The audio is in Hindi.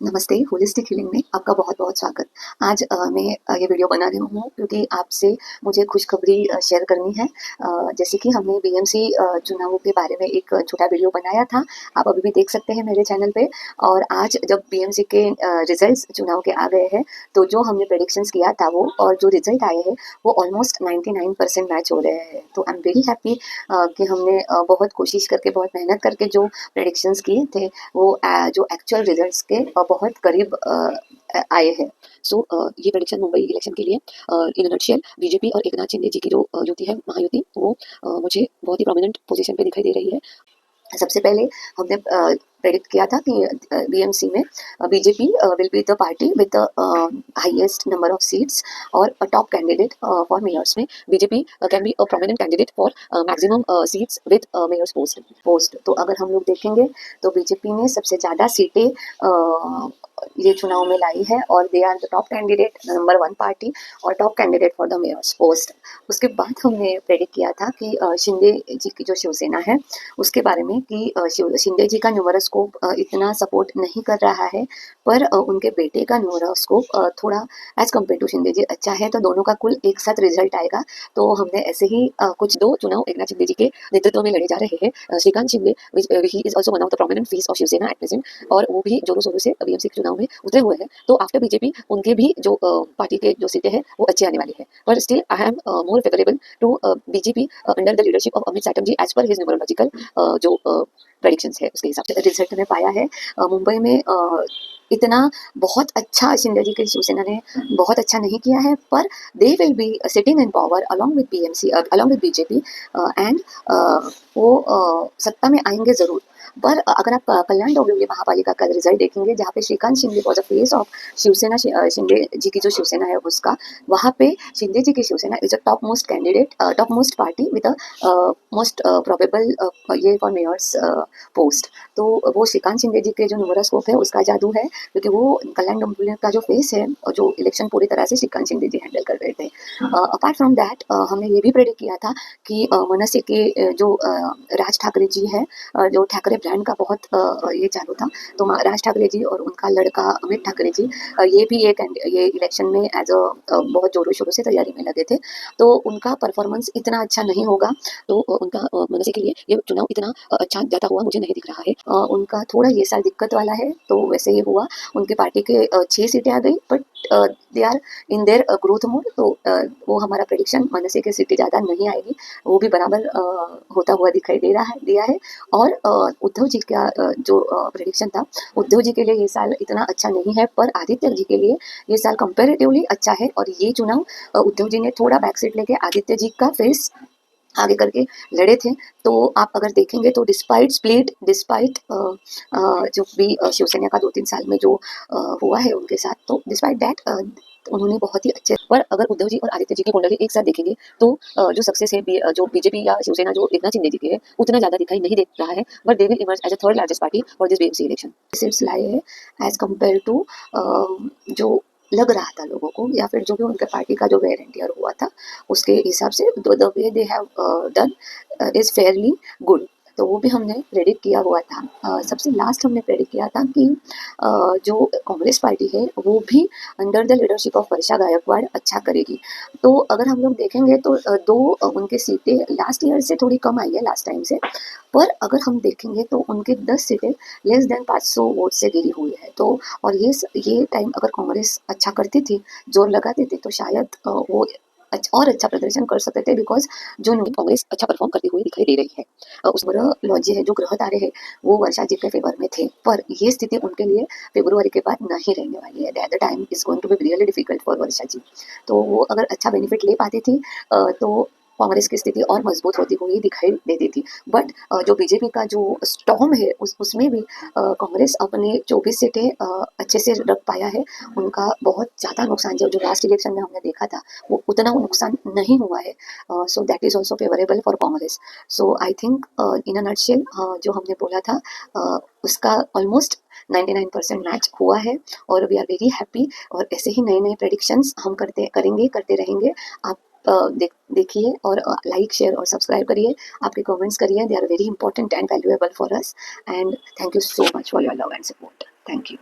नमस्ते, होलिस्टिक हीलिंग में आपका बहुत-बहुत स्वागत। आज मैं ये वीडियो बना रही हूँ क्योंकि आपसे मुझे खुशखबरी शेयर करनी है। जैसे कि हमने बीएमसी चुनावों के बारे में एक छोटा वीडियो बनाया था, आप अभी भी देख सकते हैं मेरे चैनल पे। और आज जब बीएमसी के रिजल्ट्स चुनाव के आ गए हैं, तो जो हमने प्रेडिक्शंस किया था वो और जो रिजल्ट आए हैं, वो ऑलमोस्ट 99% मैच हो रहे हैं। तो आई एम वेरी हैप्पी कि हमने बहुत कोशिश करके, बहुत मेहनत करके जो प्रेडिक्शंस किए थे, वो जो एक्चुअल रिजल्ट्स के बहुत करीब आए हैं। सो ये प्रेडिक्शन मुंबई इलेक्शन के लिए इन अ नटशेल बीजेपी और एकनाथ शिंदे जी की जो युति है, महायुति, वो मुझे बहुत ही प्रोमिनेंट पोजीशन पे दिखाई दे रही है। सबसे पहले हमने प्रेडिक्ट किया था कि बीएमसी में BJP will be the party with the highest number of seats और a top candidate for mayors में BJP can be a prominent candidate for maximum seats with mayors post. तो अगर हम लोग देखेंगे तो बीजेपी ने सबसे ज़्यादा सीटें ये चुनाव में लाई है और they are the top candidate, number 1 party और top candidate for the mayors post. उसके बाद हमने प्रेडिक्ट किया था कि शिंदे जी की जो शिवसेना है उसके बारे में कि शिंदे जी का न्यूमरोस्कोप इतना सपोर्ट नहीं कर रहा है, पर उनके बेटे का न्यूमरोस्कोप थोड़ा एज कम्पेयर टू शिंदे जी अच्छा है, तो दोनों का कुल एक साथ रिजल्ट आएगा। तो हमने ऐसे ही कुछ दो चुनाव एकनाथ शिंदे जी के नेतृत्व में लड़े जा रहे हैं। Shrikant Shinde he is also one of the prominent face of Shiv Sena at present, और वो भी जोरों शोरों से बीएमसी के चुनाव में उतरे हुए हैं। तो आफ्टर बीजेपी उनके भी जो पार्टी के जो सीटें हैं वो अच्छी आने वाली है, पर still I am more favourable to BJP under the leadership of Amit Satam ji as per his numerological जो प्रेडिक्शंस है उसके हिसाब से रिजल्ट में पाया है। मुंबई में इतना बहुत अच्छा शिंदे जी की शिवसेना ने बहुत अच्छा नहीं किया है, पर they will be sitting in power along with BMC along with BJP and वो सत्ता में आएंगे जरूर। पर अगर आप कल्याण डोंबिवली महापालिका का रिजल्ट देखेंगे, जहाँ पे Shrikant Shinde was a face of Shiv Sena, Shinde ji की जो शिवसेना है उसका, वहाँ पे शिंदे जी की Shiv Sena is a top most candidate, top most party with a most probable ये फॉर मेयर्स पोस्ट। तो वो श्रीकांत शिंदे जी के जो न्यूमरोस्कोप है उसका जादू है, क्योंकि वो कल्याण डोंबिवली का जो फेस है और जो इलेक्शन पूरी तरह से श्रीकांत शिंदे जी हैंडल कर रहे थे। अपार्ट फ्रॉम दैट हमने ये भी प्रेडिक्ट किया था कि मनसे के जो राज ठाकरे जी है, जो ठाकरे ब्रांड का बहुत ये चालू था, तो राज ठाकरे जी और उनका लड़का अमित ठाकरे जी ये भी ये इलेक्शन में एज अ बहुत जोरों शोरों से तैयारी में लगे थे। तो उनका परफॉर्मेंस इतना अच्छा नहीं होगा, तो उनका मनसे के लिए ये चुनाव इतना अच्छा जाता हुआ मुझे नहीं दिख रहा है। उनका थोड़ा ये साल दिक्कत वाला है, तो वैसे ही हुआ। उनके पार्टी के 6 सीटें आ गई, but they are in their growth mode. तो वो हमारा प्रेडिक्शन मनसे की सीटें ज़्यादा नहीं आएगी, वो भी बराबर होता हुआ दिखाई दिया है। और उद्धव जी का जो प्रेडिक्शन था, उद्धव जी के लिए ये साल इतना अच्छा नहीं है, पर आदित्य जी के लिए ये साल कंपैरेटिवली अच्छा है। और ये चुनाव उद्धव जी ने थोड़ा बैकसीट लेके आदित्य जी का फेस आगे करके लड़े थे। तो आप अगर देखेंगे तो डिस्पाइट स्प्लिट, डिस्पाइट जो भी शिवसेना का 2-3 साल में जो हुआ है उनके साथ, तो डिस्पाइट दैट उन्होंने बहुत ही अच्छे। पर अगर उद्धव जी और आदित्य जी की कुंडली एक साथ देखेंगे तो जो सक्सेस है जो बीजेपी या शिवसेना जो एकनाथ शिंदे जी की है उतना ज्यादा दिखाई नहीं दे रहा है, but they will emerge as a third largest party for this BMC election. Seats लाए हैं एज कम्पेयर टू जो लग रहा था लोगों को, या फिर जो भी उनके पार्टी का जो वेरिएंटियर हुआ था उसके हिसाब से the way they have done is fairly good. तो वो भी हमने प्रेडिक्ट किया हुआ था। सबसे लास्ट हमने प्रेडिक्ट किया था कि जो कांग्रेस पार्टी है वो भी अंडर द लीडरशिप ऑफ वर्षा गायकवाड़ अच्छा करेगी। तो अगर हम लोग देखेंगे तो उनके सीटें लास्ट ईयर से थोड़ी कम आई है, लास्ट टाइम से। पर अगर हम देखेंगे तो उनके 10 सीटें लेस देन 500 वोट से गिरी हुई है। तो और ये टाइम अगर कांग्रेस अच्छा करती थी, जोर लगाती थी, तो शायद वो और अच्छा प्रदर्शन कर सकते थे, बिकॉज जो कांग्रेस अच्छा परफॉर्म करती हुई दिखाई दे रही है। उस लॉजी है, जो ग्रह तारे हैं वो वर्षा जी के फेवर में थे, पर ये स्थिति उनके लिए फेब्रुआरी के बाद नहीं रहने वाली है। That the time is going to be really difficult for Varsha ji. तो वो अगर अच्छा बेनिफिट ले पाती थी तो कांग्रेस की स्थिति और मजबूत होती हुई दिखाई देती थी। बट जो बीजेपी का जो स्टॉर्म है उसमें भी कांग्रेस अपने 24 सीटें अच्छे से रख पाया है। उनका बहुत ज़्यादा नुकसान जो लास्ट इलेक्शन में हमने देखा था वो उतना नुकसान नहीं हुआ है। So that is also favourable for Congress. So I think in a nutshell जो हमने बोला था उसका ऑलमोस्ट 99% मैच हुआ है, और वी आर वेरी हैप्पी। और ऐसे ही नए नए प्रेडिक्शंस हम करते रहेंगे। आप देखिए और लाइक शेयर और सब्सक्राइब करिए, आपके कमेंट्स करिए, they are very important and valuable for us. And thank you so much for your love and support. Thank you.